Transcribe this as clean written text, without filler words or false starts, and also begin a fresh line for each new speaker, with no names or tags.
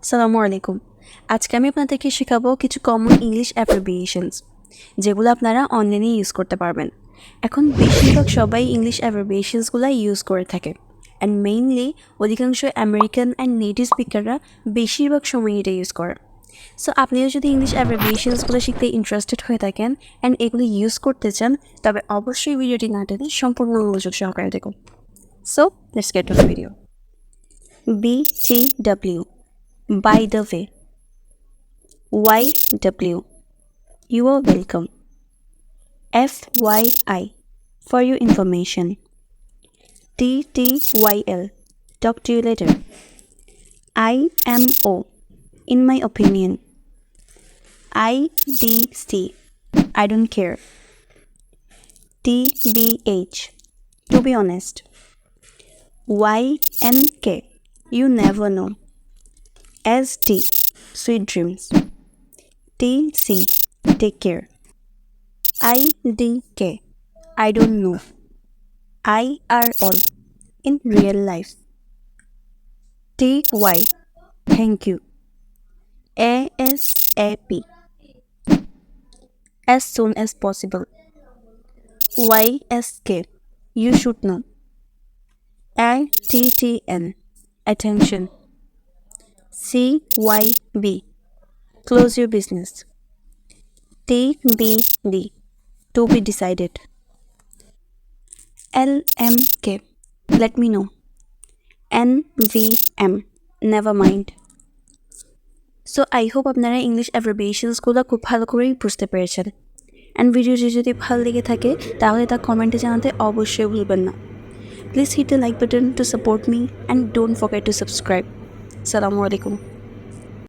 আসসালামু আলাইকুম। আজকে আমি আপনাদেরকে শেখাবো কিছু কমন ইংলিশ অ্যাব্রিভিয়েশনস যেগুলো আপনারা অনলাইনে ইউজ করতে পারবেন। এখন বেশিরভাগ সবাই ইংলিশ অ্যাব্রিভিয়েশনসগুলো ইউজ করে থাকে, অ্যান্ড মেইনলি অধিকাংশ আমেরিকান অ্যান্ড নেটিভ স্পিকাররা বেশিরভাগ সময় এটা ইউজ করে। সো আপনিও যদি ইংলিশ অ্যাব্রিভিয়েশনসগুলো শিখতে ইন্টারেস্টেড হয়ে থাকেন অ্যান্ড এগুলো ইউজ করতে চান, তবে অবশ্যই ভিডিওটি না টেনে সম্পূর্ণ মনোযোগ সহকারে দেখুন। So let's get to the video. BTW, by the way. YW, you are welcome. FYI, for your information. TTYL, talk to you later. IMO, in my opinion. IDC, I don't care. TBH, to be honest. YNK, you never know. SD, sweet dreams. TC, take care. IDK, I don't know. IRL, in real life. TY, thank you. ASAP, as soon as possible. YSK, you should know. ATTN, attention. CYB, close your business. TBD, to be decided. LMK, let me know. NVM, never mind. So I hope আপনারা English অ্যাব্রিভিয়েশনসগুলো খুব ভালো করেই বুঝতে পেরেছেন। And ভিডিওটি যদি ভালো লেগে থাকে তাহলে তা কমেন্টে জানাতে অবশ্যই ভুলবেন না। Please hit the like button to support me and don't forget to subscribe. Assalamu alaikum.